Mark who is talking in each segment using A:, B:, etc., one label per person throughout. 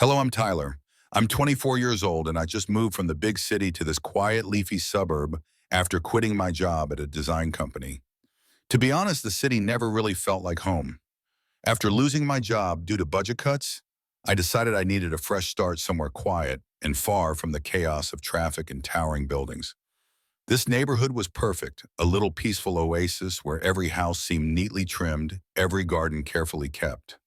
A: Hello, I'm Tyler. I'm 24 years old and I just moved from the big city to this quiet, leafy suburb after quitting my job at a design company. To be honest, the city never really felt like home. After losing my job due to budget cuts, I decided I needed a fresh start somewhere quiet and far from the chaos of traffic and towering buildings. This neighborhood was perfect, a little peaceful oasis where every house seemed neatly trimmed, every garden carefully kept.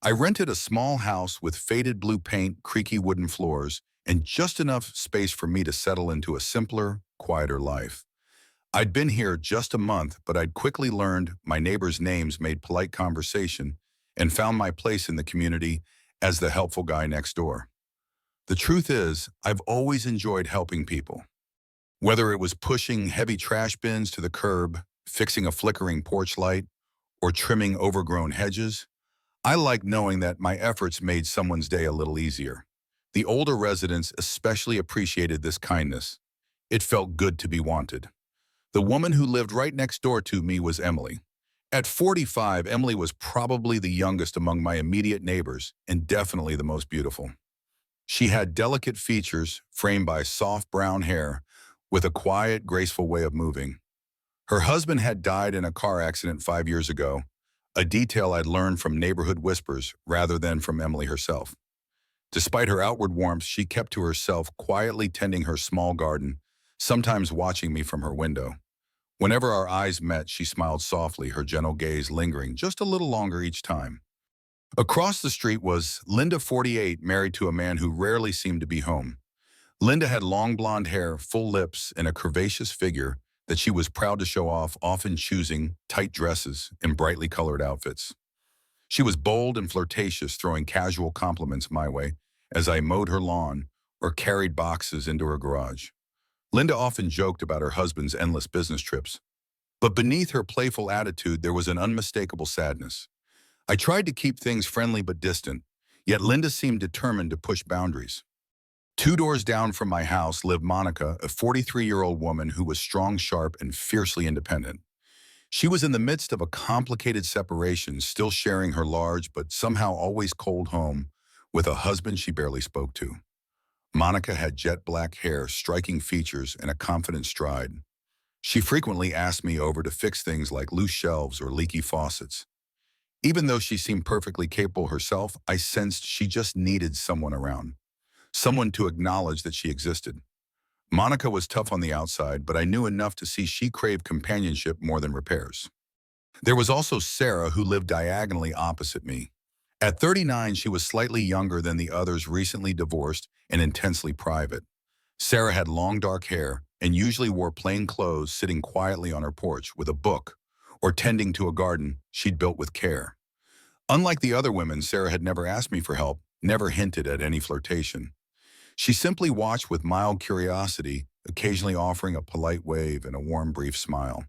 A: I rented a small house with faded blue paint, creaky wooden floors, and just enough space for me to settle into a simpler, quieter life. I'd been here just a month, but I'd quickly learned my neighbors' names, made polite conversation, and found my place in the community as the helpful guy next door. The truth is, I've always enjoyed helping people. Whether it was pushing heavy trash bins to the curb, fixing a flickering porch light, or trimming overgrown hedges, I like knowing that my efforts made someone's day a little easier. The older residents especially appreciated this kindness. It felt good to be wanted. The woman who lived right next door to me was Emily. At 45, Emily was probably the youngest among my immediate neighbors and definitely the most beautiful. She had delicate features framed by soft brown hair with a quiet, graceful way of moving. Her husband had died in a car accident 5 years ago, a detail I'd learned from neighborhood whispers rather than from Emily herself. Despite her outward warmth, she kept to herself, quietly tending her small garden, sometimes watching me from her window. Whenever our eyes met, she smiled softly, her gentle gaze lingering just a little longer each time. Across the street was Linda, 48, married to a man who rarely seemed to be home. Linda had long blonde hair, full lips, and a curvaceous figure that she was proud to show off, often choosing tight dresses and brightly colored outfits. She was bold and flirtatious, throwing casual compliments my way as I mowed her lawn or carried boxes into her garage. Linda often joked about her husband's endless business trips, but beneath her playful attitude there was an unmistakable sadness. I tried to keep things friendly but distant, yet Linda seemed determined to push boundaries. 2 doors down from my house lived Monica, a 43-year-old woman who was strong, sharp, and fiercely independent. She was in the midst of a complicated separation, still sharing her large but somehow always cold home with a husband she barely spoke to. Monica had jet black hair, striking features, and a confident stride. She frequently asked me over to fix things like loose shelves or leaky faucets. Even though she seemed perfectly capable herself, I sensed she just needed someone around, someone to acknowledge that she existed. Monica was tough on the outside, but I knew enough to see she craved companionship more than repairs. There was also Sarah, who lived diagonally opposite me. At 39, she was slightly younger than the others, recently divorced and intensely private. Sarah had long dark hair and usually wore plain clothes, sitting quietly on her porch with a book or tending to a garden she'd built with care. Unlike the other women, Sarah had never asked me for help, never hinted at any flirtation. She simply watched with mild curiosity, occasionally offering a polite wave and a warm, brief smile.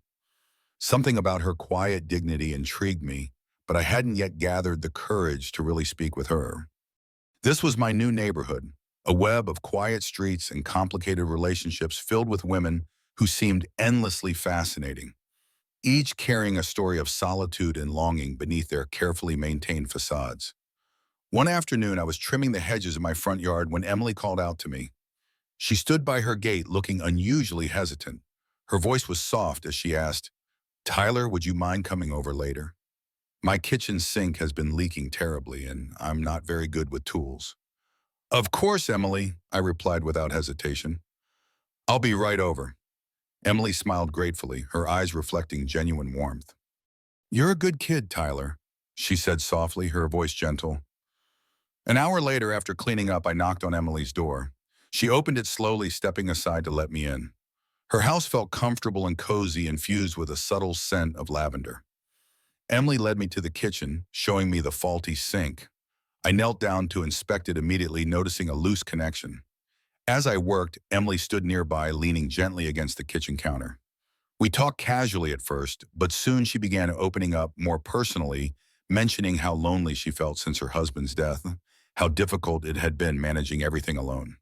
A: Something about her quiet dignity intrigued me, but I hadn't yet gathered the courage to really speak with her. This was my new neighborhood, a web of quiet streets and complicated relationships filled with women who seemed endlessly fascinating, each carrying a story of solitude and longing beneath their carefully maintained facades. One afternoon, I was trimming the hedges in my front yard when Emily called out to me. She stood by her gate looking unusually hesitant. Her voice was soft as she asked, "Tyler, would you mind coming over later? My kitchen sink has been leaking terribly and I'm not very good with tools." "Of course, Emily," I replied without hesitation. "I'll be right over." Emily smiled gratefully, her eyes reflecting genuine warmth. "You're a good kid, Tyler," she said softly, her voice gentle. An hour later, after cleaning up, I knocked on Emily's door. She opened it slowly, stepping aside to let me in. Her house felt comfortable and cozy, infused with a subtle scent of lavender. Emily led me to the kitchen, showing me the faulty sink. I knelt down to inspect it, immediately noticing a loose connection. As I worked, Emily stood nearby, leaning gently against the kitchen counter. We talked casually at first, but soon she began opening up more personally, mentioning how lonely she felt since her husband's death, how difficult it had been managing everything alone.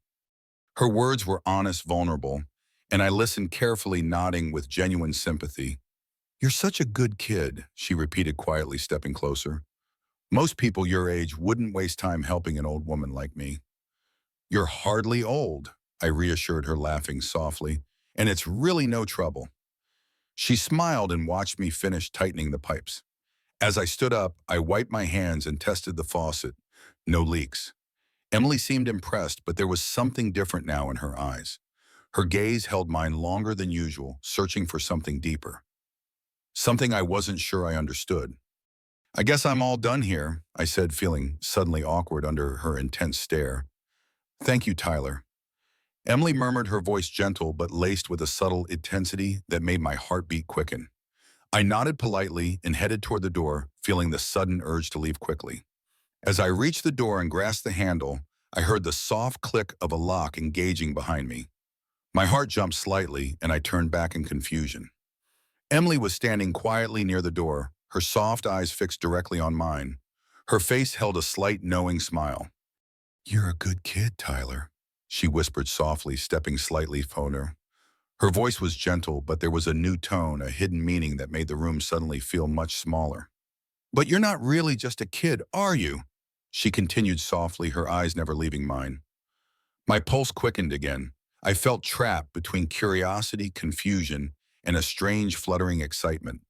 A: Her words were honest, vulnerable, and I listened carefully, nodding with genuine sympathy. "You're such a good kid," she repeated quietly, stepping closer. Most people your age wouldn't waste time helping an old woman like me. You're hardly old, I reassured her, laughing softly, and it's really no trouble. She smiled and watched me finish tightening the pipes. As I stood up, I wiped my hands and tested the faucet. No leaks. Emily seemed impressed, but there was something different now in her eyes. Her gaze held mine longer than usual, searching for something deeper. Something I wasn't sure I understood. I guess I'm all done here, I said, feeling suddenly awkward under her intense stare. Thank you, Tyler. Emily murmured, her voice gentle but laced with a subtle intensity that made my heartbeat quicken. I nodded politely and headed toward the door, feeling the sudden urge to leave quickly. As I reached the door and grasped the handle, I heard the soft click of a lock engaging behind me. My heart jumped slightly, and I turned back in confusion. Emily was standing quietly near the door, her soft eyes fixed directly on mine. Her face held a slight knowing smile. "You're a good kid, Tyler," she whispered softly, stepping slightly from her. Her voice was gentle, but there was a new tone, a hidden meaning that made the room suddenly feel much smaller. "But you're not really just a kid, are you?" She continued softly, her eyes never leaving mine. My pulse quickened again. I felt trapped between curiosity, confusion, and a strange fluttering excitement.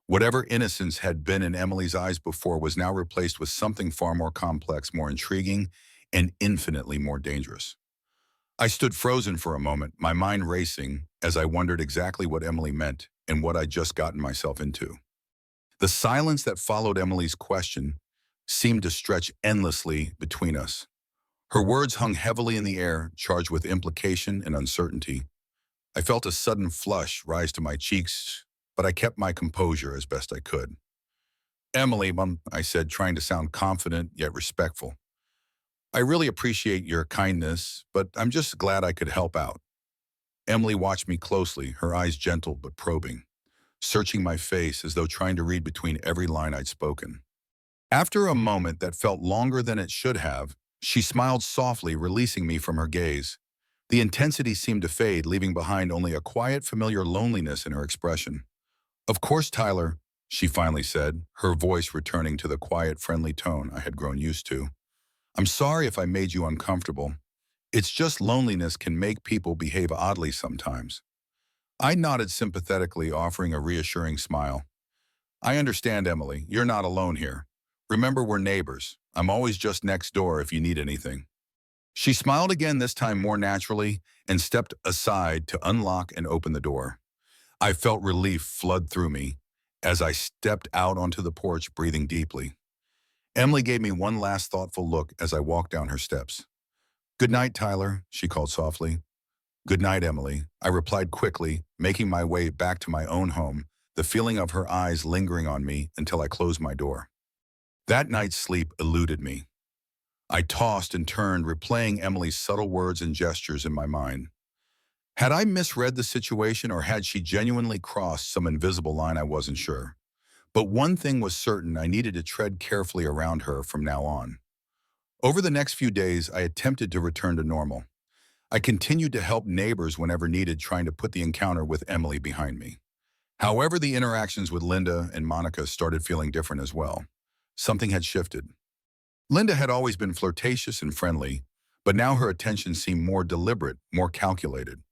A: Whatever innocence had been in Emily's eyes before was now replaced with something far more complex, more intriguing, and infinitely more dangerous. I stood frozen for a moment, my mind racing, as I wondered exactly what Emily meant and what I'd just gotten myself into. The silence that followed Emily's question seemed to stretch endlessly between us. Her words hung heavily in the air, charged with implication and uncertainty. I felt a sudden flush rise to my cheeks, but I kept my composure as best I could. "Emily, I said, trying to sound confident yet respectful. "I really appreciate your kindness, but I'm just glad I could help out." Emily watched me closely, her eyes gentle but probing, searching my face as though trying to read between every line I'd spoken. After a moment that felt longer than it should have, she smiled softly, releasing me from her gaze. The intensity seemed to fade, leaving behind only a quiet, familiar loneliness in her expression. "Of course, Tyler," she finally said, her voice returning to the quiet, friendly tone I had grown used to. "I'm sorry if I made you uncomfortable. It's just loneliness can make people behave oddly sometimes." I nodded sympathetically, offering a reassuring smile. "I understand, Emily. You're not alone here. Remember, we're neighbors. I'm always just next door if you need anything." She smiled again, this time more naturally, and stepped aside to unlock and open the door. I felt relief flood through me as I stepped out onto the porch, breathing deeply. Emily gave me one last thoughtful look as I walked down her steps. "Good night, Tyler," she called softly. "Good night, Emily," I replied quickly, making my way back to my own home, the feeling of her eyes lingering on me until I closed my door. That night's sleep eluded me. I tossed and turned, replaying Emily's subtle words and gestures in my mind. Had I misread the situation, or had she genuinely crossed some invisible line? I wasn't sure. But one thing was certain: I needed to tread carefully around her from now on. Over the next few days, I attempted to return to normal. I continued to help neighbors whenever needed, trying to put the encounter with Emily behind me. However, the interactions with Linda and Monica started feeling different as well. Something had shifted. Linda had always been flirtatious and friendly, but now her attention seemed more deliberate, more calculated.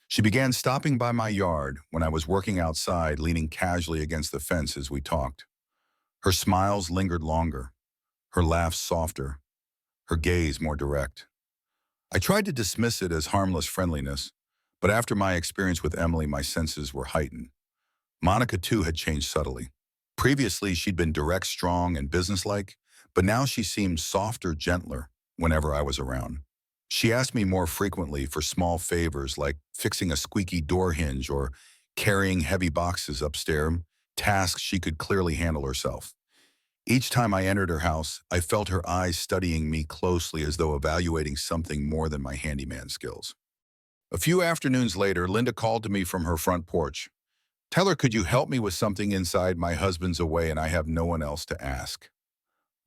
A: She began stopping by my yard when I was working outside, leaning casually against the fence as we talked. Her smiles lingered longer, her laughs softer, her gaze more direct. I tried to dismiss it as harmless friendliness, but after my experience with Emily, my senses were heightened. Monica, too, had changed subtly. Previously, she'd been direct, strong, and businesslike, but now she seemed softer, gentler whenever I was around. She asked me more frequently for small favors like fixing a squeaky door hinge or carrying heavy boxes upstairs, tasks she could clearly handle herself. Each time I entered her house, I felt her eyes studying me closely, as though evaluating something more than my handyman skills. A few afternoons later, Linda called to me from her front porch. "Tyler, could you help me with something inside? My husband's away and I have no one else to ask."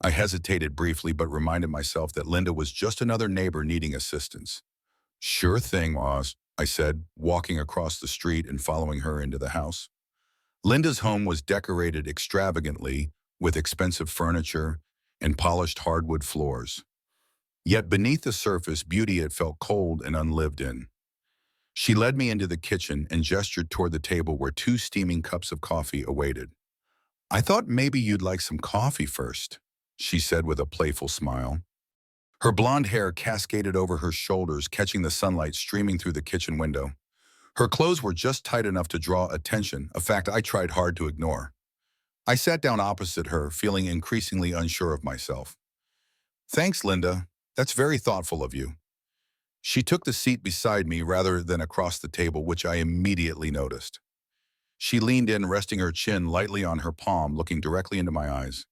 A: I hesitated briefly, but reminded myself that Linda was just another neighbor needing assistance. "Sure thing, Oz," I said, walking across the street and following her into the house. Linda's home was decorated extravagantly with expensive furniture, and polished hardwood floors. Yet beneath the surface beauty it felt cold and unlived in. She led me into the kitchen and gestured toward the table where two steaming cups of coffee awaited. "I thought maybe you'd like some coffee first," she said with a playful smile. Her blonde hair cascaded over her shoulders, catching the sunlight streaming through the kitchen window. Her clothes were just tight enough to draw attention, a fact I tried hard to ignore. I sat down opposite her, feeling increasingly unsure of myself. "Thanks, Linda. That's very thoughtful of you." She took the seat beside me rather than across the table, which I immediately noticed. She leaned in, resting her chin lightly on her palm, looking directly into my eyes.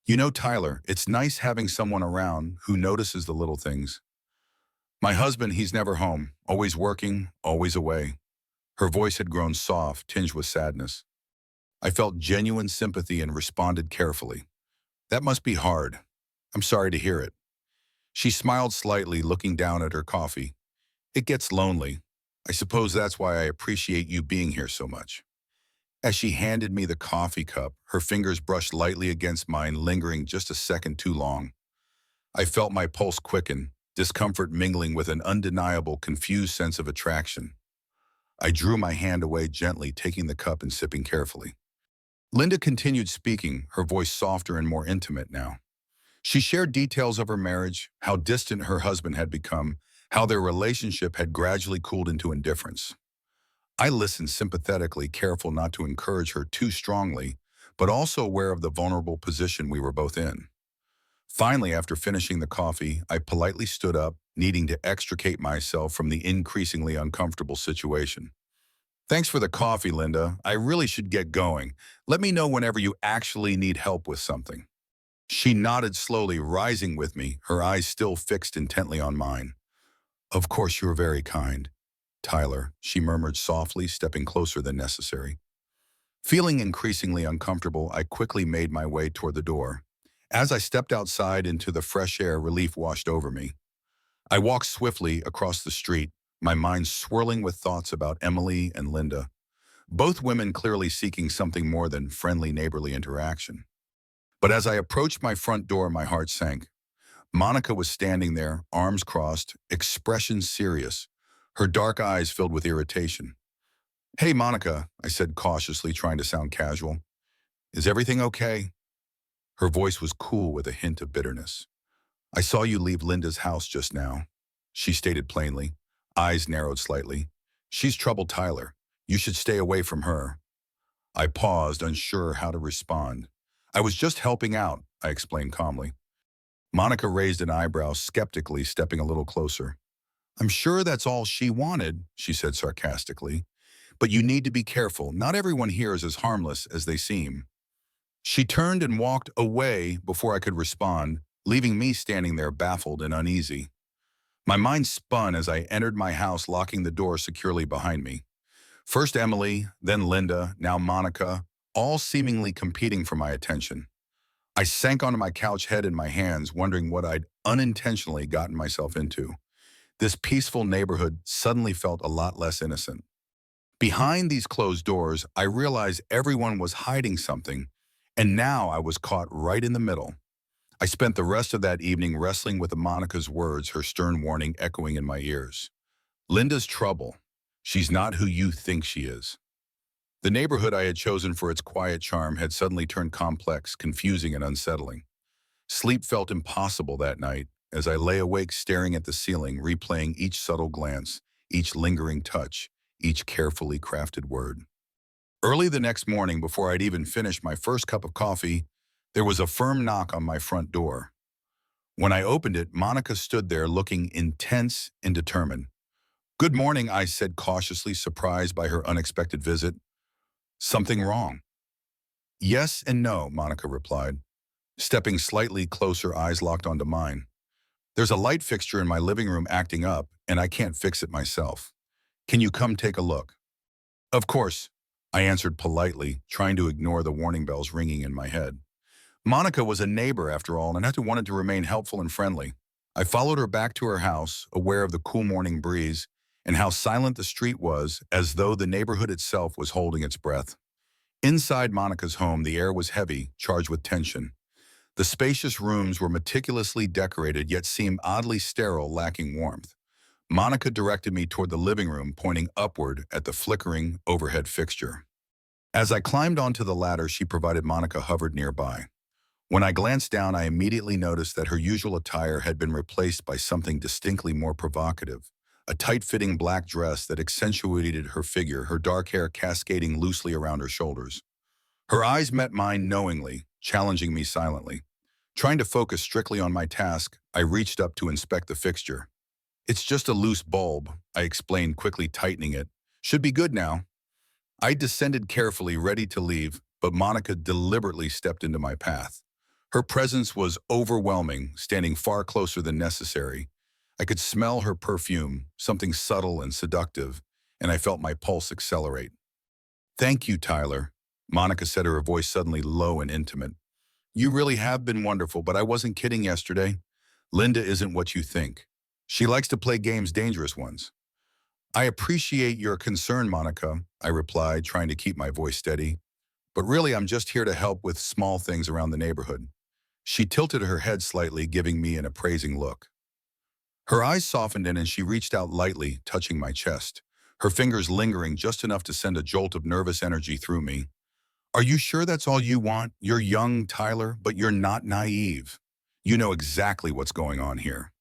A: "You know, Tyler, it's nice having someone around who notices the little things. My husband, he's never home, always working, always away." Her voice had grown soft, tinged with sadness. I felt genuine sympathy and responded carefully. "That must be hard. I'm sorry to hear it." She smiled slightly, looking down at her coffee. "It gets lonely. I suppose that's why I appreciate you being here so much." As she handed me the coffee cup, her fingers brushed lightly against mine, lingering just a second too long. I felt my pulse quicken, discomfort mingling with an undeniable, confused sense of attraction. I drew my hand away gently, taking the cup and sipping carefully. Linda continued speaking, her voice softer and more intimate now. She shared details of her marriage, how distant her husband had become, how their relationship had gradually cooled into indifference. I listened sympathetically, careful not to encourage her too strongly, but also aware of the vulnerable position we were both in. Finally, after finishing the coffee, I politely stood up, needing to extricate myself from the increasingly uncomfortable situation. "Thanks for the coffee, Linda. I really should get going. Let me know whenever you actually need help with something." She nodded slowly, rising with me, her eyes still fixed intently on mine. "Of course, you're very kind, Tyler," she murmured softly, stepping closer than necessary. Feeling increasingly uncomfortable, I quickly made my way toward the door. As I stepped outside into the fresh air, relief washed over me. I walked swiftly across the street, my mind swirling with thoughts about Emily and Linda, both women clearly seeking something more than friendly neighborly interaction. But as I approached my front door, my heart sank. Monica was standing there, arms crossed, expression serious, her dark eyes filled with irritation. "Hey, Monica," I said cautiously, trying to sound casual. "Is everything okay?" Her voice was cool with a hint of bitterness. "I saw you leave Linda's house just now," she stated plainly, eyes narrowed slightly. "She's troubled Tyler. You should stay away from her." I paused, unsure how to respond. "I was just helping out," I explained calmly. Monica raised an eyebrow skeptically, stepping a little closer. "I'm sure that's all she wanted," she said sarcastically. "But you need to be careful. Not everyone here is as harmless as they seem." She turned and walked away before I could respond, leaving me standing there baffled and uneasy. My mind spun as I entered my house, locking the door securely behind me. First Emily, then Linda, now Monica, all seemingly competing for my attention. I sank onto my couch, head in my hands, wondering what I'd unintentionally gotten myself into. This peaceful neighborhood suddenly felt a lot less innocent. Behind these closed doors, I realized everyone was hiding something, and now I was caught right in the middle. I spent the rest of that evening wrestling with Monica's words, her stern warning echoing in my ears. "Linda's trouble. She's not who you think she is." The neighborhood I had chosen for its quiet charm had suddenly turned complex, confusing, and unsettling. Sleep felt impossible that night as I lay awake staring at the ceiling, replaying each subtle glance, each lingering touch, each carefully crafted word. Early the next morning, before I'd even finished my first cup of coffee, there was a firm knock on my front door. When I opened it, Monica stood there looking intense and determined. "Good morning," I said cautiously, surprised by her unexpected visit. "Something wrong?" "Yes and no," Monica replied, stepping slightly closer, eyes locked onto mine. "There's a light fixture in my living room acting up, and I can't fix it myself. Can you come take a look?" "Of course," I answered politely, trying to ignore the warning bells ringing in my head. Monica was a neighbor after all, and I wanted to remain helpful and friendly. I followed her back to her house, aware of the cool morning breeze and how silent the street was, as though the neighborhood itself was holding its breath. Inside Monica's home, the air was heavy, charged with tension. The spacious rooms were meticulously decorated yet seemed oddly sterile, lacking warmth. Monica directed me toward the living room, pointing upward at the flickering overhead fixture. As I climbed onto the ladder, she provided Monica hovered nearby. When I glanced down, I immediately noticed that her usual attire had been replaced by something distinctly more provocative. A tight-fitting black dress that accentuated her figure, her dark hair cascading loosely around her shoulders. Her eyes met mine knowingly, challenging me silently. Trying to focus strictly on my task, I reached up to inspect the fixture. "It's just a loose bulb," I explained, quickly tightening it. "Should be good now." I descended carefully, ready to leave, but Monica deliberately stepped into my path. Her presence was overwhelming, standing far closer than necessary. I could smell her perfume, something subtle and seductive, and I felt my pulse accelerate. "Thank you, Tyler," Monica said, her voice suddenly low and intimate. "You really have been wonderful, but I wasn't kidding yesterday. Linda isn't what you think. She likes to play games, dangerous ones." "I appreciate your concern, Monica," I replied, trying to keep my voice steady. "But really, I'm just here to help with small things around the neighborhood." She tilted her head slightly, giving me an appraising look. Her eyes softened in and she reached out lightly, touching my chest, her fingers lingering just enough to send a jolt of nervous energy through me. "Are you sure that's all you want? You're young, Tyler, but you're not naive. You know exactly what's going on here."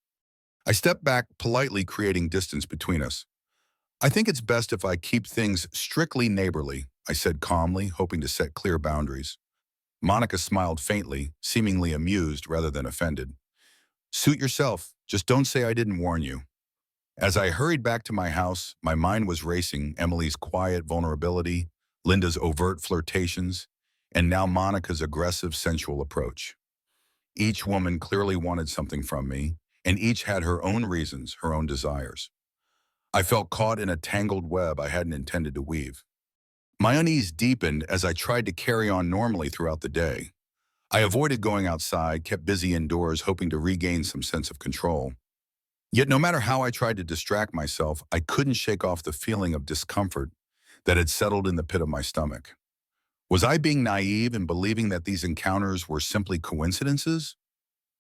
A: I stepped back, politely creating distance between us. "I think it's best if I keep things strictly neighborly," I said calmly, hoping to set clear boundaries. Monica smiled faintly, seemingly amused rather than offended. "Suit yourself. Just don't say I didn't warn you." As I hurried back to my house, my mind was racing: Emily's quiet vulnerability, Linda's overt flirtations, and now Monica's aggressive, sensual approach. Each woman clearly wanted something from me, and each had her own reasons, her own desires. I felt caught in a tangled web I hadn't intended to weave. My unease deepened as I tried to carry on normally throughout the day. I avoided going outside, kept busy indoors, hoping to regain some sense of control. Yet no matter how I tried to distract myself, I couldn't shake off the feeling of discomfort that had settled in the pit of my stomach. Was I being naive in believing that these encounters were simply coincidences?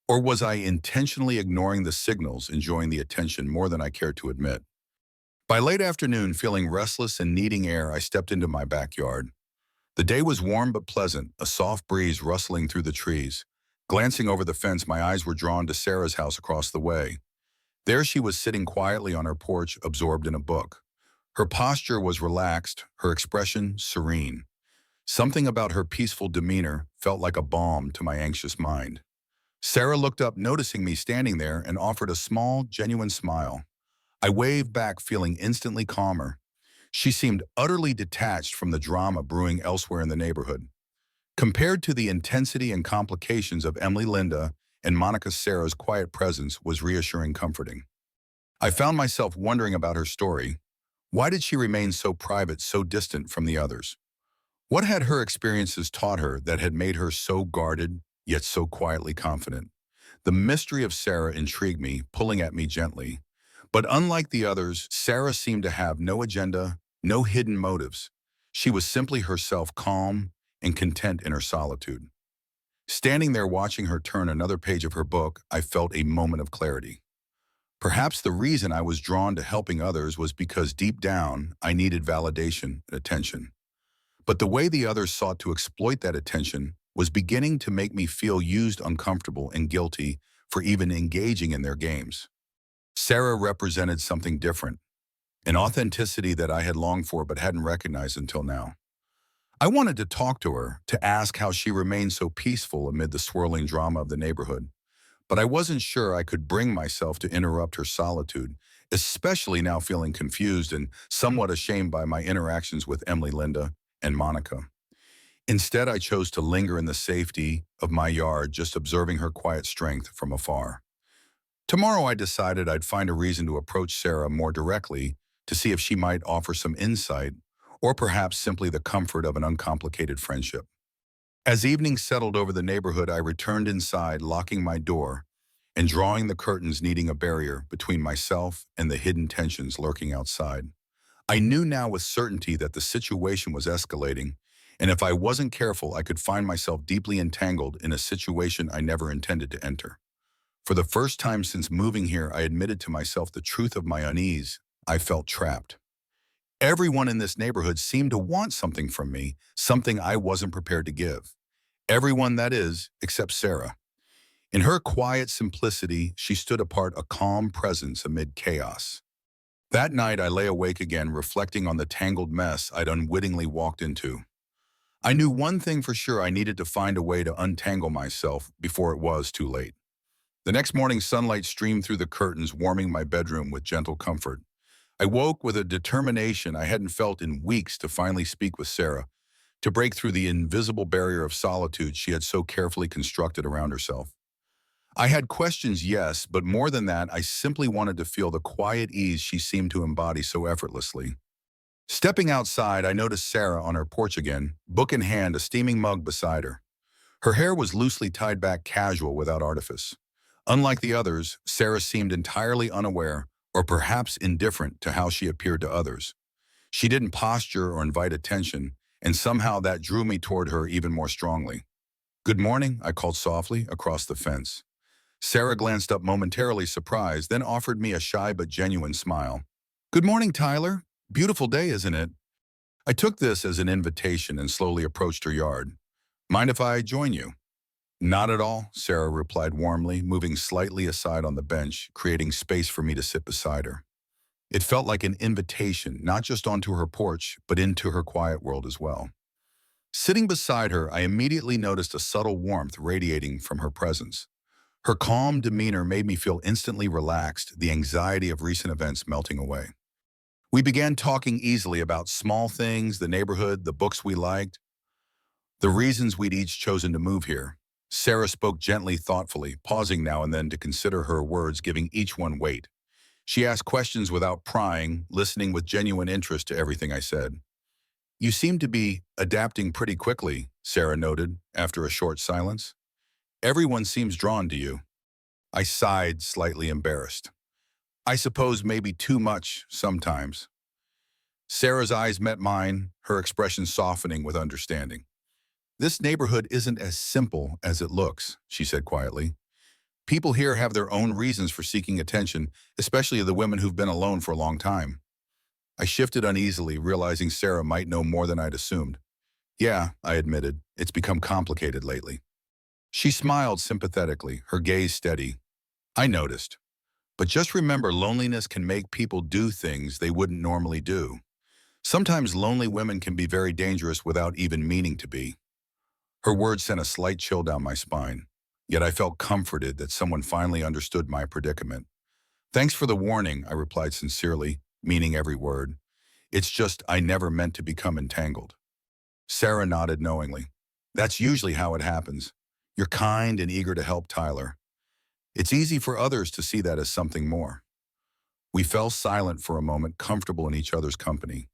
A: Or was I intentionally ignoring the signals, enjoying the attention more than I cared to admit? By late afternoon, feeling restless and needing air, I stepped into my backyard. The day was warm but pleasant, a soft breeze rustling through the trees. Glancing over the fence, my eyes were drawn to Sarah's house across the way. There she was, sitting quietly on her porch, absorbed in a book. Her posture was relaxed, her expression serene. Something about her peaceful demeanor felt like a balm to my anxious mind. Sarah looked up, noticing me standing there, and offered a small, genuine smile. I waved back, feeling instantly calmer. She seemed utterly detached from the drama brewing elsewhere in the neighborhood. Compared to the intensity and complications of Emily Linda and Monica, Sarah's quiet presence was reassuring, comforting. I found myself wondering about her story. Why did she remain so private, so distant from the others? What had her experiences taught her that had made her so guarded, yet so quietly confident? The mystery of Sarah intrigued me, pulling at me gently. But unlike the others, Sarah seemed to have no agenda, no hidden motives. She was simply herself, calm and content in her solitude. Standing there watching her turn another page of her book, I felt a moment of clarity. Perhaps the reason I was drawn to helping others was because deep down, I needed validation and attention. But the way the others sought to exploit that attention was beginning to make me feel used, uncomfortable, and guilty for even engaging in their games. Sarah represented something different, an authenticity that I had longed for but hadn't recognized until now. I wanted to talk to her, to ask how she remained so peaceful amid the swirling drama of the neighborhood. But I wasn't sure I could bring myself to interrupt her solitude, especially now feeling confused and somewhat ashamed by my interactions with Emily, Linda, and Monica. Instead, I chose to linger in the safety of my yard, just observing her quiet strength from afar. Tomorrow, I decided I'd find a reason to approach Sarah more directly to see if she might offer some insight or perhaps simply the comfort of an uncomplicated friendship. As evening settled over the neighborhood, I returned inside, locking my door and drawing the curtains, needing a barrier between myself and the hidden tensions lurking outside. I knew now with certainty that the situation was escalating, And if I wasn't careful, I could find myself deeply entangled in a situation I never intended to enter. For the first time since moving here, I admitted to myself the truth of my unease. I felt trapped. Everyone in this neighborhood seemed to want something from me, something I wasn't prepared to give. Everyone, that is, except Sarah. In her quiet simplicity, she stood apart, a calm presence amid chaos. That night, I lay awake again, reflecting on the tangled mess I'd unwittingly walked into. I knew one thing for sure: I needed to find a way to untangle myself before it was too late. The next morning, sunlight streamed through the curtains, warming my bedroom with gentle comfort. I woke with a determination I hadn't felt in weeks to finally speak with Sarah, to break through the invisible barrier of solitude she had so carefully constructed around herself. I had questions, yes, but more than that, I simply wanted to feel the quiet ease she seemed to embody so effortlessly. Stepping outside, I noticed Sarah on her porch again, book in hand, a steaming mug beside her. Her hair was loosely tied back, casual, without artifice. Unlike the others, Sarah seemed entirely unaware, or perhaps indifferent, to how she appeared to others. She didn't posture or invite attention, and somehow that drew me toward her even more strongly. "Good morning," I called softly across the fence. Sarah glanced up, momentarily surprised, then offered me a shy but genuine smile. "Good morning, Tyler. Beautiful day, isn't it?" I took this as an invitation and slowly approached her yard. "Mind if I join you?" "Not at all," Sarah replied warmly, moving slightly aside on the bench, creating space for me to sit beside her. It felt like an invitation, not just onto her porch, but into her quiet world as well. Sitting beside her, I immediately noticed a subtle warmth radiating from her presence. Her calm demeanor made me feel instantly relaxed, the anxiety of recent events melting away. We began talking easily about small things, the neighborhood, the books we liked, the reasons we'd each chosen to move here. Sarah spoke gently, thoughtfully, pausing now and then to consider her words, giving each one weight. She asked questions without prying, listening with genuine interest to everything I said. "You seem to be adapting pretty quickly," Sarah noted, after a short silence. "Everyone seems drawn to you." I sighed, slightly embarrassed. "I suppose maybe too much sometimes." Sarah's eyes met mine, her expression softening with understanding. "This neighborhood isn't as simple as it looks," she said quietly. "People here have their own reasons for seeking attention, especially the women who've been alone for a long time." I shifted uneasily, realizing Sarah might know more than I'd assumed. "Yeah," I admitted, "it's become complicated lately." She smiled sympathetically, her gaze steady. "I noticed. But just remember, loneliness can make people do things they wouldn't normally do. Sometimes lonely women can be very dangerous without even meaning to be." Her words sent a slight chill down my spine, yet I felt comforted that someone finally understood my predicament. "Thanks for the warning," I replied sincerely, meaning every word. "It's just I never meant to become entangled." Sarah nodded knowingly. "That's usually how it happens. You're kind and eager to help, Tyler. It's easy for others to see that as something more." We fell silent for a moment, comfortable in each other's company.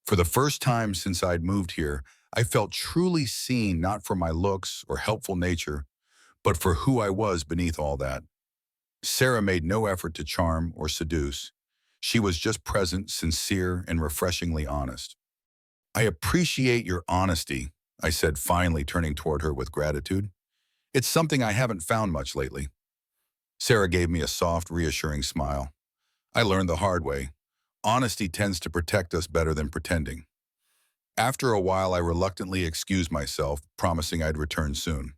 A: For the first time since I'd moved here, I felt truly seen, not for my looks or helpful nature, but for who I was beneath all that. Sarah made no effort to charm or seduce. She was just present, sincere, and refreshingly honest. "I appreciate your honesty," I said, finally turning toward her with gratitude. "It's something I haven't found much lately." Sarah gave me a soft, reassuring smile. "I learned the hard way. Honesty tends to protect us better than pretending." After a while, I reluctantly excused myself, promising I'd return soon.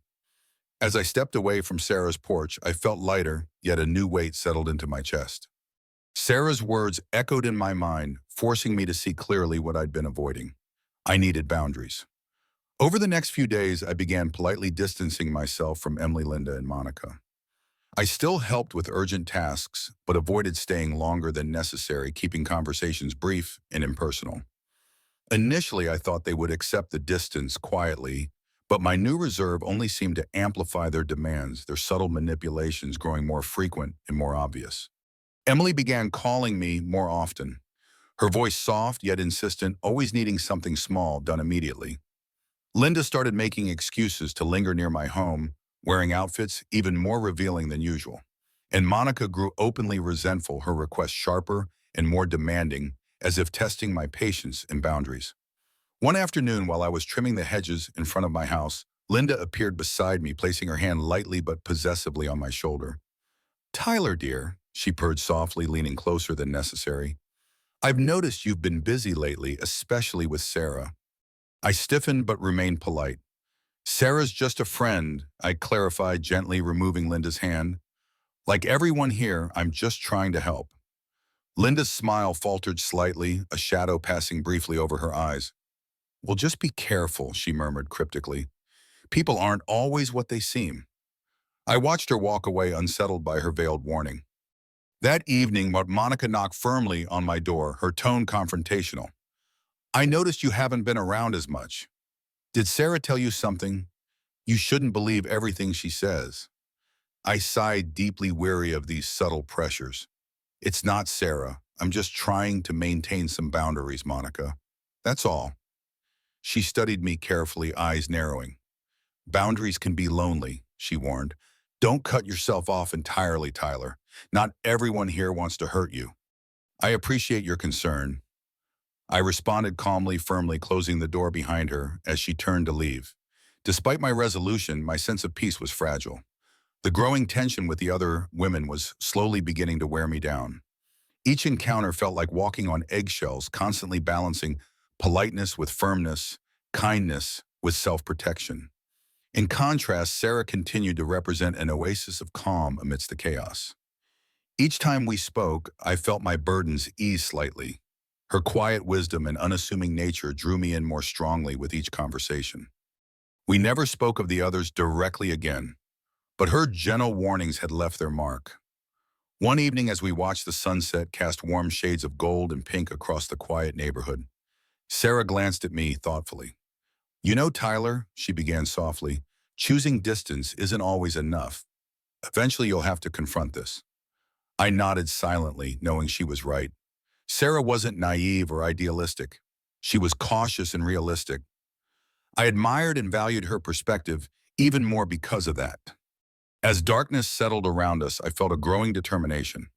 A: As I stepped away from Sarah's porch, I felt lighter, yet a new weight settled into my chest. Sarah's words echoed in my mind, forcing me to see clearly what I'd been avoiding. I needed boundaries. Over the next few days, I began politely distancing myself from Emily, Linda, and Monica. I still helped with urgent tasks, but avoided staying longer than necessary, keeping conversations brief and impersonal. Initially, I thought they would accept the distance quietly, but my new reserve only seemed to amplify their demands, their subtle manipulations growing more frequent and more obvious. Emily began calling me more often, her voice soft yet insistent, always needing something small done immediately. Linda started making excuses to linger near my home, wearing outfits even more revealing than usual. And Monica grew openly resentful, her requests sharper and more demanding, as if testing my patience and boundaries. One afternoon, while I was trimming the hedges in front of my house, Linda appeared beside me, placing her hand lightly but possessively on my shoulder. Tyler, dear, she purred softly, leaning closer than necessary. I've noticed you've been busy lately, especially with Sarah. I stiffened but remained polite. Sarah's just a friend, I clarified, gently removing Linda's hand. Like everyone here, I'm just trying to help. Linda's smile faltered slightly, a shadow passing briefly over her eyes. Well, just be careful, she murmured cryptically. People aren't always what they seem. I watched her walk away, unsettled by her veiled warning. That evening, Monica knocked firmly on my door, her tone confrontational. I noticed you haven't been around as much. Did Sarah tell you something? You shouldn't believe everything she says. I sighed, deeply weary of these subtle pressures. It's not Sarah. I'm just trying to maintain some boundaries, Monica. That's all. She studied me carefully, eyes narrowing. Boundaries can be lonely, she warned. Don't cut yourself off entirely, Tyler. Not everyone here wants to hurt you. I appreciate your concern. I responded calmly, firmly closing the door behind her as she turned to leave. Despite my resolution, my sense of peace was fragile. The growing tension with the other women was slowly beginning to wear me down. Each encounter felt like walking on eggshells, constantly balancing politeness with firmness, kindness with self-protection. In contrast, Sarah continued to represent an oasis of calm amidst the chaos. Each time we spoke, I felt my burdens ease slightly. Her quiet wisdom and unassuming nature drew me in more strongly with each conversation. We never spoke of the others directly again, but her gentle warnings had left their mark. One evening, as we watched the sunset cast warm shades of gold and pink across the quiet neighborhood, Sarah glanced at me thoughtfully. You know, Tyler, she began softly, choosing distance isn't always enough. Eventually, you'll have to confront this. I nodded silently, knowing she was right. Sarah wasn't naive or idealistic. She was cautious and realistic. I admired and valued her perspective even more because of that. As darkness settled around us, I felt a growing determination.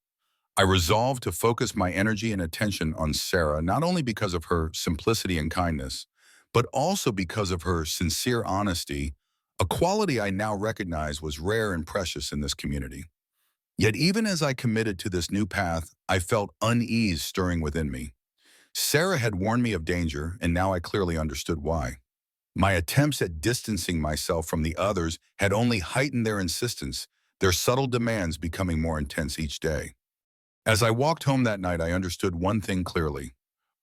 A: I resolved to focus my energy and attention on Sarah, not only because of her simplicity and kindness, but also because of her sincere honesty, a quality I now recognize was rare and precious in this community. Yet even as I committed to this new path, I felt unease stirring within me. Sarah had warned me of danger, and now I clearly understood why. My attempts at distancing myself from the others had only heightened their insistence, their subtle demands becoming more intense each day. As I walked home that night, I understood one thing clearly.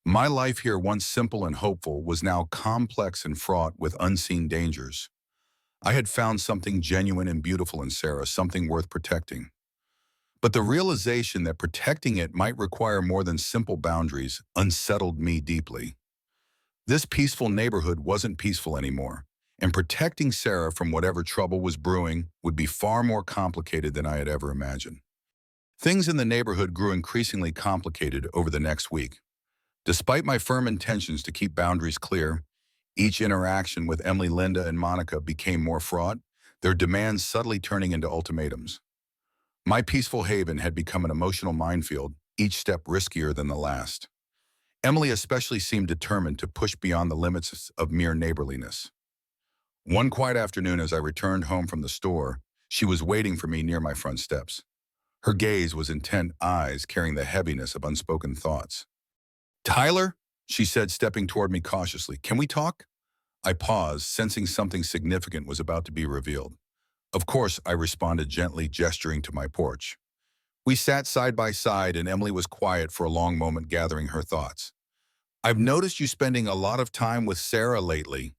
A: My life here, once simple and hopeful, was now complex and fraught with unseen dangers. I had found something genuine and beautiful in Sarah, something worth protecting. But the realization that protecting it might require more than simple boundaries unsettled me deeply. This peaceful neighborhood wasn't peaceful anymore, and protecting Sarah from whatever trouble was brewing would be far more complicated than I had ever imagined. Things in the neighborhood grew increasingly complicated over the next week. Despite my firm intentions to keep boundaries clear, each interaction with Emily, Linda, and Monica became more fraught, their demands subtly turning into ultimatums. My peaceful haven had become an emotional minefield, each step riskier than the last. Emily especially seemed determined to push beyond the limits of mere neighborliness. One quiet afternoon as I returned home from the store, she was waiting for me near my front steps. Her gaze was intent, eyes carrying the heaviness of unspoken thoughts. Tyler, she said, stepping toward me cautiously, can we talk? I paused, sensing something significant was about to be revealed. Of course, I responded gently, gesturing to my porch. We sat side by side and Emily was quiet for a long moment, gathering her thoughts. I've noticed you spending a lot of time with Sarah lately.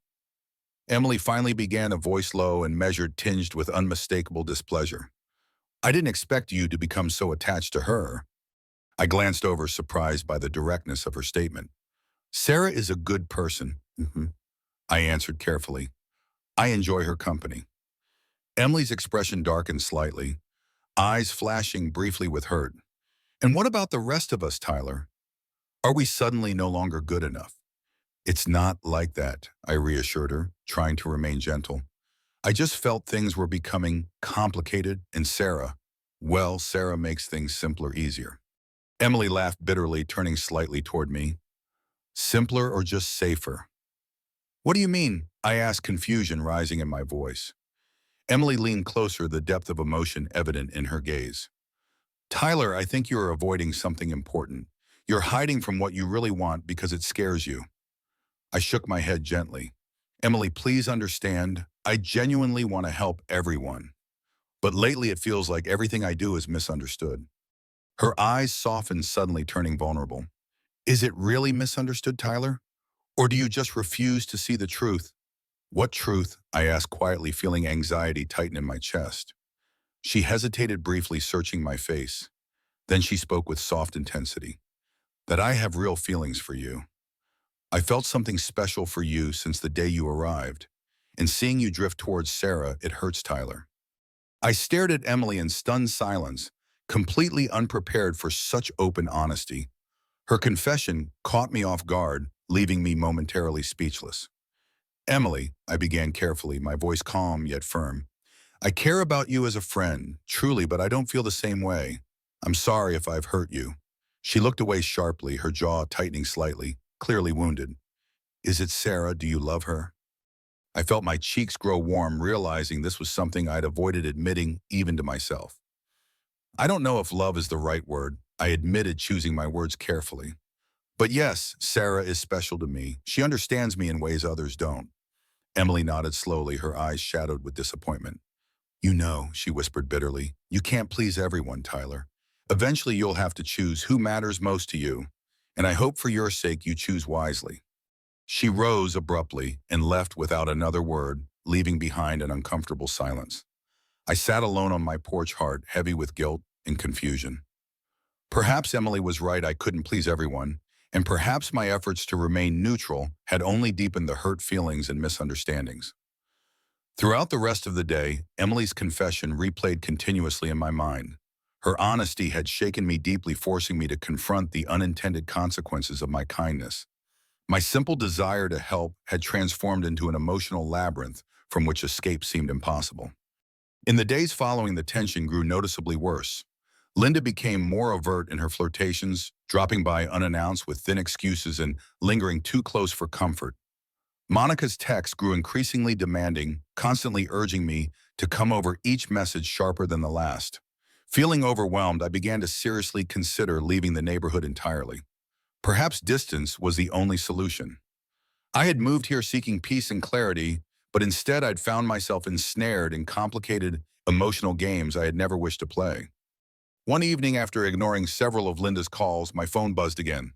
A: Emily finally began, a voice low and measured, tinged with unmistakable displeasure. I didn't expect you to become so attached to her. I glanced over, surprised by the directness of her statement. Sarah is a good person, I answered carefully. I enjoy her company. Emily's expression darkened slightly, eyes flashing briefly with hurt. And what about the rest of us, Tyler? Are we suddenly no longer good enough? It's not like that, I reassured her, trying to remain gentle. I just felt things were becoming complicated, and Sarah makes things simpler, easier. Emily laughed bitterly, turning slightly toward me. Simpler or just safer? What do you mean? I asked, confusion rising in my voice. Emily leaned closer, the depth of emotion evident in her gaze. Tyler, I think you are avoiding something important. You're hiding from what you really want because it scares you. I shook my head gently. Emily, please understand, I genuinely want to help everyone. But lately it feels like everything I do is misunderstood. Her eyes softened, suddenly turning vulnerable. Is it really misunderstood, Tyler? Or do you just refuse to see the truth? What truth? I asked quietly, feeling anxiety tighten in my chest. She hesitated briefly, searching my face. Then she spoke with soft intensity. That I have real feelings for you. I felt something special for you since the day you arrived. And seeing you drift towards Sarah, it hurts, Tyler. I stared at Emily in stunned silence, completely unprepared for such open honesty. Her confession caught me off guard, leaving me momentarily speechless. Emily, I began carefully, my voice calm yet firm. I care about you as a friend, truly, but I don't feel the same way. I'm sorry if I've hurt you. She looked away sharply, her jaw tightening slightly, clearly wounded. Is it Sarah? Do you love her? I felt my cheeks grow warm, realizing this was something I'd avoided admitting even to myself. I don't know if love is the right word. I admitted, choosing my words carefully. But yes, Sarah is special to me. She understands me in ways others don't. Emily nodded slowly, her eyes shadowed with disappointment. You know, she whispered bitterly, you can't please everyone, Tyler. Eventually you'll have to choose who matters most to you. And I hope for your sake you choose wisely. She rose abruptly and left without another word, leaving behind an uncomfortable silence. I sat alone on my porch, heart heavy with guilt and confusion. Perhaps Emily was right, I couldn't please everyone, and perhaps my efforts to remain neutral had only deepened the hurt feelings and misunderstandings. Throughout the rest of the day, Emily's confession replayed continuously in my mind. Her honesty had shaken me deeply, forcing me to confront the unintended consequences of my kindness. My simple desire to help had transformed into an emotional labyrinth from which escape seemed impossible. In the days following, the tension grew noticeably worse. Linda became more overt in her flirtations, dropping by unannounced with thin excuses and lingering too close for comfort. Monica's texts grew increasingly demanding, constantly urging me to come over, each message sharper than the last. Feeling overwhelmed, I began to seriously consider leaving the neighborhood entirely. Perhaps distance was the only solution. I had moved here seeking peace and clarity, but instead I'd found myself ensnared in complicated, emotional games I had never wished to play. One evening, after ignoring several of Linda's calls, my phone buzzed again.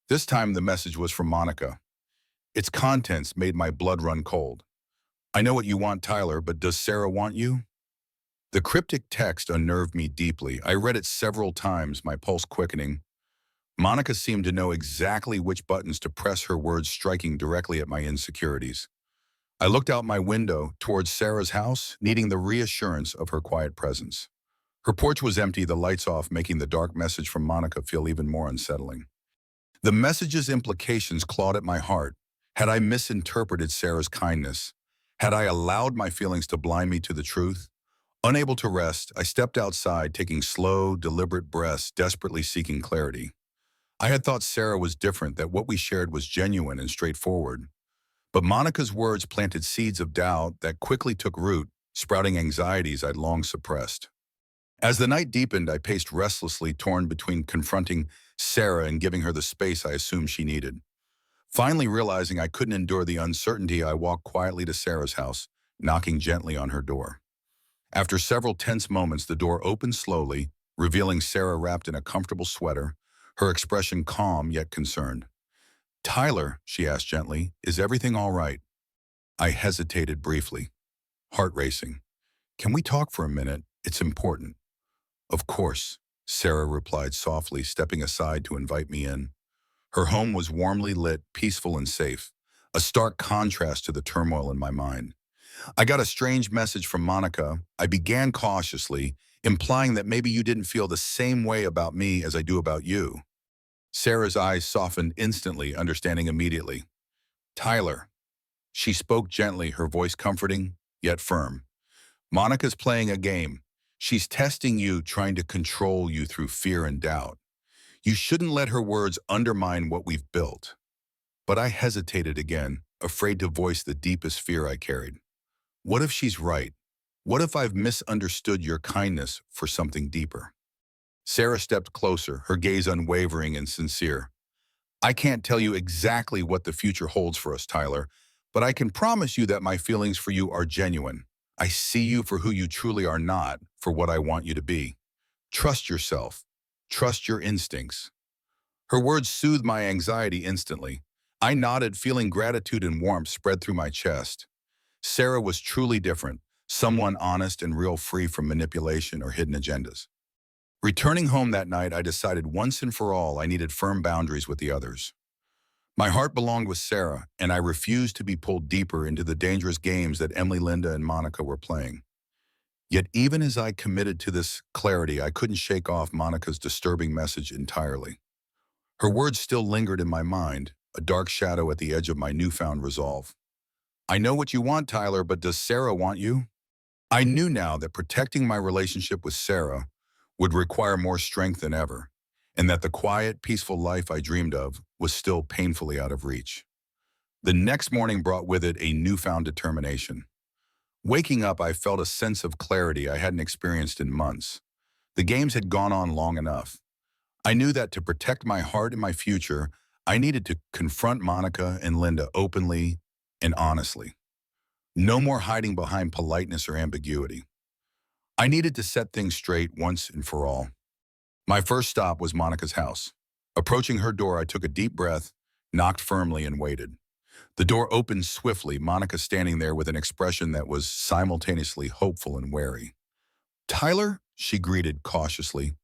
A: This time the message was from Monica. Its contents made my blood run cold. I know what you want, Tyler, but does Sarah want you? The cryptic text unnerved me deeply. I read it several times, my pulse quickening. Monica seemed to know exactly which buttons to press, her words striking directly at my insecurities. I looked out my window towards Sarah's house, needing the reassurance of her quiet presence. Her porch was empty, the lights off, making the dark message from Monica feel even more unsettling. The message's implications clawed at my heart. Had I misinterpreted Sarah's kindness? Had I allowed my feelings to blind me to the truth? Unable to rest, I stepped outside, taking slow, deliberate breaths, desperately seeking clarity. I had thought Sarah was different, that what we shared was genuine and straightforward. But Monica's words planted seeds of doubt that quickly took root, sprouting anxieties I'd long suppressed. As the night deepened, I paced restlessly, torn between confronting Sarah and giving her the space I assumed she needed. Finally realizing I couldn't endure the uncertainty, I walked quietly to Sarah's house, knocking gently on her door. After several tense moments, the door opened slowly, revealing Sarah wrapped in a comfortable sweater, her expression calm yet concerned. Tyler, she asked gently, is everything all right? I hesitated briefly, heart racing. Can we talk for a minute? It's important. Of course, Sarah replied softly, stepping aside to invite me in. Her home was warmly lit, peaceful and safe, a stark contrast to the turmoil in my mind. I got a strange message from Monica. I began cautiously, implying that maybe you didn't feel the same way about me as I do about you. Sarah's eyes softened instantly, understanding immediately. Tyler. She spoke gently, her voice comforting, yet firm. Monica's playing a game. She's testing you, trying to control you through fear and doubt. You shouldn't let her words undermine what we've built. But I hesitated again, afraid to voice the deepest fear I carried. What if she's right? What if I've misunderstood your kindness for something deeper? Sarah stepped closer, her gaze unwavering and sincere. I can't tell you exactly what the future holds for us, Tyler, but I can promise you that my feelings for you are genuine. I see you for who you truly are, not for what I want you to be. Trust yourself. Trust your instincts. Her words soothed my anxiety instantly. I nodded, feeling gratitude and warmth spread through my chest. Sarah was truly different, someone honest and real, free from manipulation or hidden agendas. Returning home that night, I decided once and for all I needed firm boundaries with the others. My heart belonged with Sarah, and I refused to be pulled deeper into the dangerous games that Emily, Linda, and Monica were playing. Yet even as I committed to this clarity, I couldn't shake off Monica's disturbing message entirely. Her words still lingered in my mind, a dark shadow at the edge of my newfound resolve. I know what you want, Tyler, but does Sarah want you? I knew now that protecting my relationship with Sarah would require more strength than ever, and that the quiet, peaceful life I dreamed of was still painfully out of reach. The next morning brought with it a newfound determination. Waking up, I felt a sense of clarity I hadn't experienced in months. The games had gone on long enough. I knew that to protect my heart and my future, I needed to confront Monica and Linda openly and honestly. No more hiding behind politeness or ambiguity. I needed to set things straight once and for all. My first stop was Monica's house. Approaching her door, I took a deep breath, knocked firmly, and waited. The door opened swiftly, Monica standing there with an expression that was simultaneously hopeful and wary. "Tyler?" she greeted cautiously,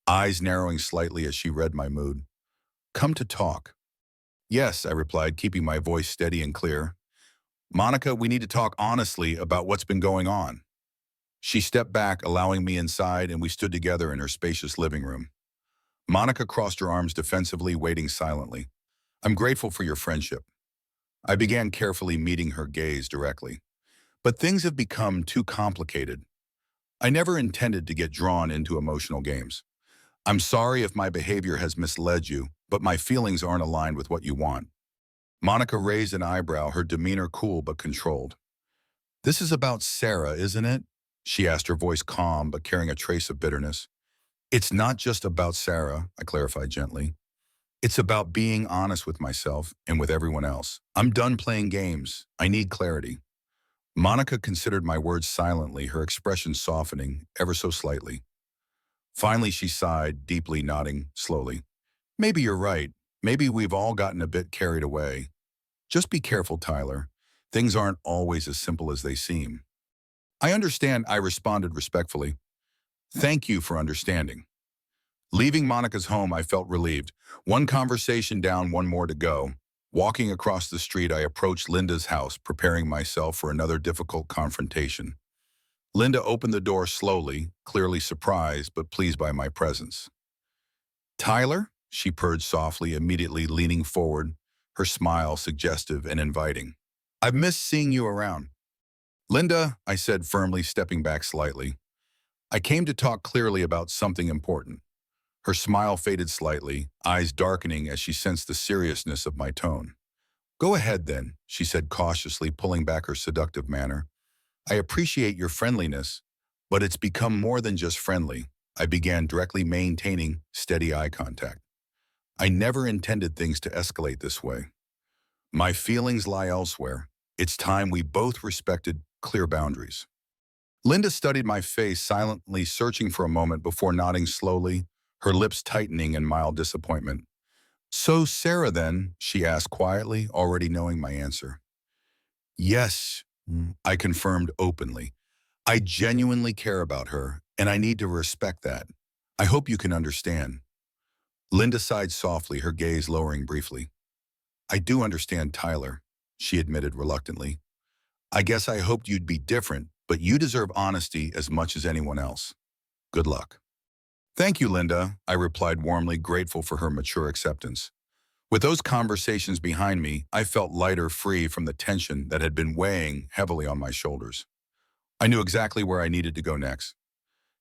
A: eyes narrowing slightly as she read my mood. "Come to talk." "Yes," I replied, keeping my voice steady and clear. "Monica, we need to talk honestly about what's been going on." She stepped back, allowing me inside, and we stood together in her spacious living room. Monica crossed her arms defensively, waiting silently. "I'm grateful for your friendship." I began carefully, meeting her gaze directly. "But things have become too complicated. I never intended to get drawn into emotional games. I'm sorry if my behavior has misled you, but my feelings aren't aligned with what you want." Monica raised an eyebrow, her demeanor cool but controlled. "This is about Sarah, isn't it?" she asked, her voice calm but carrying a trace of bitterness. "It's not just about Sarah," I clarified gently. "It's about being honest with myself and with everyone else. I'm done playing games. I need clarity." Monica considered my words silently, her expression softening ever so slightly. Finally, she sighed, deeply, nodding slowly. "Maybe you're right. Maybe we've all gotten a bit carried away. Just be careful, Tyler. Things aren't always as simple as they seem." "I understand," I responded respectfully. "Thank you for understanding." Leaving Monica's home, I felt relieved. One conversation down, one more to go. Walking across the street, I approached Linda's house, preparing myself for another difficult confrontation. Linda opened the door slowly, clearly surprised but pleased by my presence. "Tyler?" she purred softly, immediately leaning forward, her smile suggestive and inviting. "I've missed seeing you around." "Linda," I said firmly, stepping back slightly, "I came to talk clearly about something important." Her smile faded slightly, eyes darkening as she sensed the seriousness of my tone. "Go ahead then," she said cautiously, pulling back her seductive manner. "I appreciate your friendliness, but it's become more than just friendly." I began, directly, maintaining steady eye contact. "I never intended things to escalate this way. My feelings lie elsewhere. It's time we both respected clear boundaries." Linda studied my face, silently searching for a moment before nodding slowly, her lips tightening in mild disappointment. "So Sarah then?" she asked quietly, already knowing my answer. "Yes," I confirmed openly. "I genuinely care about her, and I need to respect that. I hope you can understand." Linda sighed softly, her gaze lowering briefly. "I do understand, Tyler," she admitted reluctantly. "I guess I hoped you'd be different, but you deserve honesty as much as anyone else. Good luck." "Thank you, Linda," I replied warmly, grateful for her mature acceptance. With those conversations behind me, I felt lighter, free from the tension that had been weighing heavily on my shoulders. I knew exactly where I needed to go next.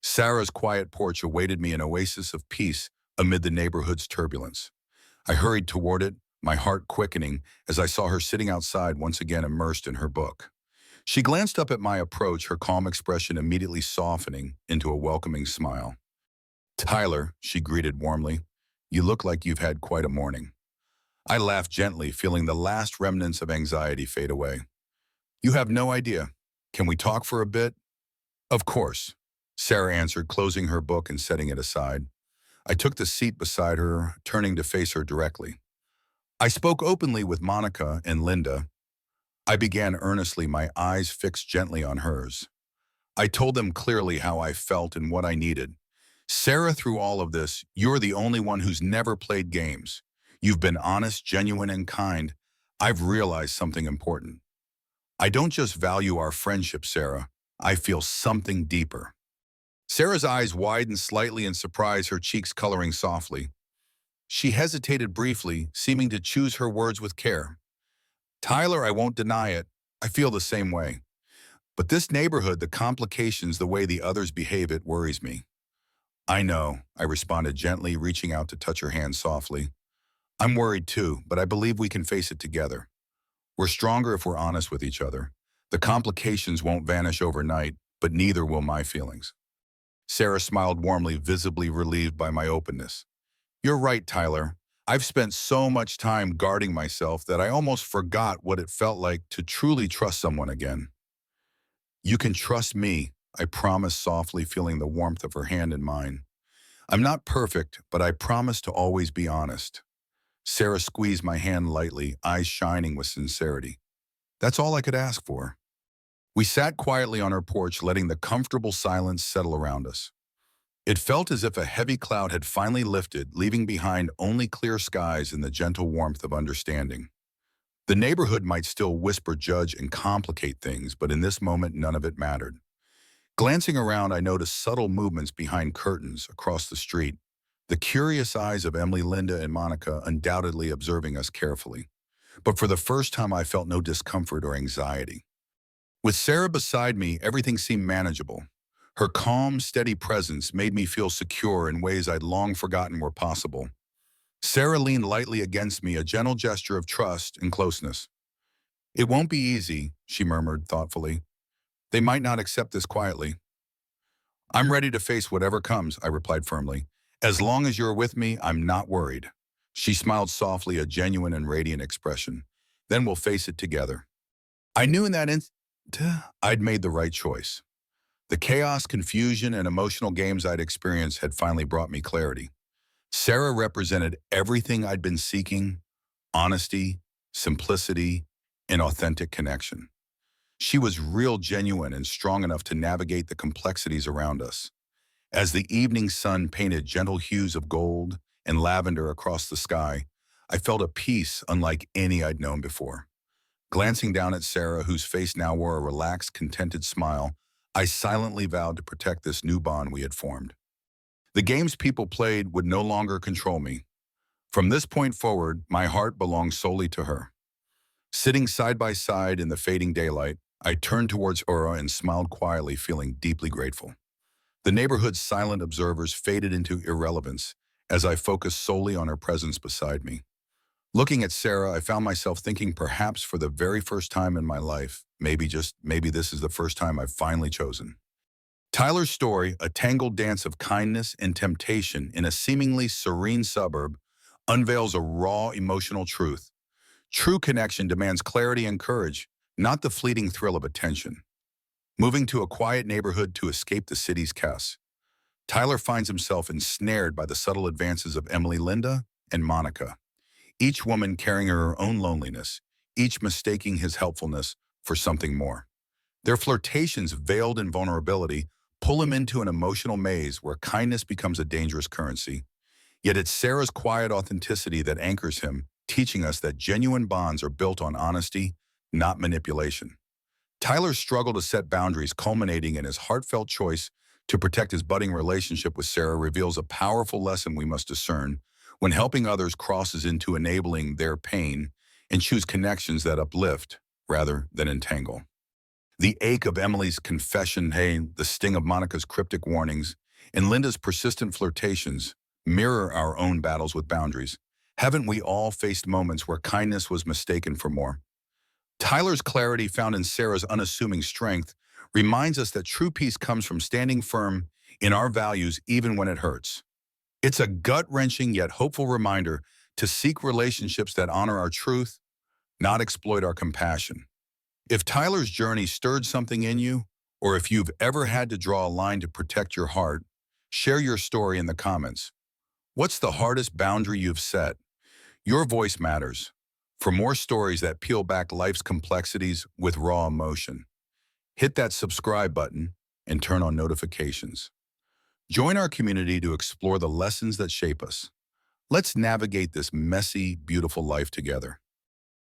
A: Sarah's quiet porch awaited me, an oasis of peace amid the neighborhood's turbulence. I hurried toward it, my heart quickening as I saw her sitting outside once again immersed in her book. She glanced up at my approach, her calm expression immediately softening into a welcoming smile. "Tyler," she greeted warmly, "you look like you've had quite a morning." I laughed gently, feeling the last remnants of anxiety fade away. "You have no idea. Can we talk for a bit?" "Of course," Sarah answered, closing her book and setting it aside. I took the seat beside her, turning to face her directly. I spoke openly with Monica and Linda. I began earnestly, my eyes fixed gently on hers. I told them clearly how I felt and what I needed. "Sarah, through all of this, you're the only one who's never played games. You've been honest, genuine, and kind. I've realized something important. I don't just value our friendship, Sarah. I feel something deeper." Sarah's eyes widened slightly in surprise, her cheeks coloring softly. She hesitated briefly, seeming to choose her words with care. "Tyler, I won't deny it. I feel the same way. But this neighborhood, the complications, the way the others behave, it worries me." "I know," I responded gently, reaching out to touch her hand softly. "I'm worried too, but I believe we can face it together. We're stronger if we're honest with each other. The complications won't vanish overnight, but neither will my feelings." Sarah smiled warmly, visibly relieved by my openness. "You're right, Tyler. I've spent so much time guarding myself that I almost forgot what it felt like to truly trust someone again." "You can trust me," I promised softly, feeling the warmth of her hand in mine. "I'm not perfect, but I promise to always be honest." Sarah squeezed my hand lightly, eyes shining with sincerity. That's all I could ask for. We sat quietly on our porch, letting the comfortable silence settle around us. It felt as if a heavy cloud had finally lifted, leaving behind only clear skies and the gentle warmth of understanding. The neighborhood might still whisper, judge, and complicate things, but in this moment, none of it mattered. Glancing around, I noticed subtle movements behind curtains across the street, the curious eyes of Emily, Linda, and Monica undoubtedly observing us carefully. But for the first time, I felt no discomfort or anxiety. With Sarah beside me, everything seemed manageable. Her calm, steady presence made me feel secure in ways I'd long forgotten were possible. Sarah leaned lightly against me, a gentle gesture of trust and closeness. "It won't be easy," she murmured thoughtfully. "They might not accept this quietly." "I'm ready to face whatever comes," I replied firmly. "As long as you're with me, I'm not worried." She smiled softly, a genuine and radiant expression. "Then we'll face it together." I knew in that instant I'd made the right choice. The chaos, confusion, and emotional games I'd experienced had finally brought me clarity. Sarah represented everything I'd been seeking: honesty, simplicity, and authentic connection. She was real, genuine, and strong enough to navigate the complexities around us. As the evening sun painted gentle hues of gold and lavender across the sky, I felt a peace unlike any I'd known before. Glancing down at Sarah, whose face now wore a relaxed, contented smile, I silently vowed to protect this new bond we had formed. The games people played would no longer control me. From this point forward, my heart belonged solely to her. Sitting side by side in the fading daylight, I turned towards Aura and smiled quietly, feeling deeply grateful. The neighborhood's silent observers faded into irrelevance as I focused solely on her presence beside me. Looking at Sarah, I found myself thinking, perhaps for the very first time in my life, maybe this is the first time I've finally chosen. Tyler's story, a tangled dance of kindness and temptation in a seemingly serene suburb, unveils a raw emotional truth. True connection demands clarity and courage, not the fleeting thrill of attention. Moving to a quiet neighborhood to escape the city's chaos, Tyler finds himself ensnared by the subtle advances of Emily, Linda, and Monica, each woman carrying her own loneliness, each mistaking his helpfulness for something more. Their flirtations, veiled in vulnerability, pull him into an emotional maze where kindness becomes a dangerous currency. Yet it's Sarah's quiet authenticity that anchors him, teaching us that genuine bonds are built on honesty, not manipulation. Tyler's struggle to set boundaries, culminating in his heartfelt choice to protect his budding relationship with Sarah, reveals a powerful lesson we must discern when helping others crosses into enabling their pain and choose connections that uplift rather than entangle. The ache of Emily's confession, the sting of Monica's cryptic warnings, and Linda's persistent flirtations mirror our own battles with boundaries. Haven't we all faced moments where kindness was mistaken for more? Tyler's clarity found in Sarah's unassuming strength reminds us that true peace comes from standing firm in our values even when it hurts. It's a gut-wrenching yet hopeful reminder to seek relationships that honor our truth, not exploit our compassion. If Tyler's journey stirred something in you, or if you've ever had to draw a line to protect your heart, share your story in the comments. What's the hardest boundary you've set? Your voice matters. For more stories that peel back life's complexities with raw emotion, hit that subscribe button and turn on notifications. Join our community to explore the lessons that shape us. Let's navigate this messy, beautiful life together.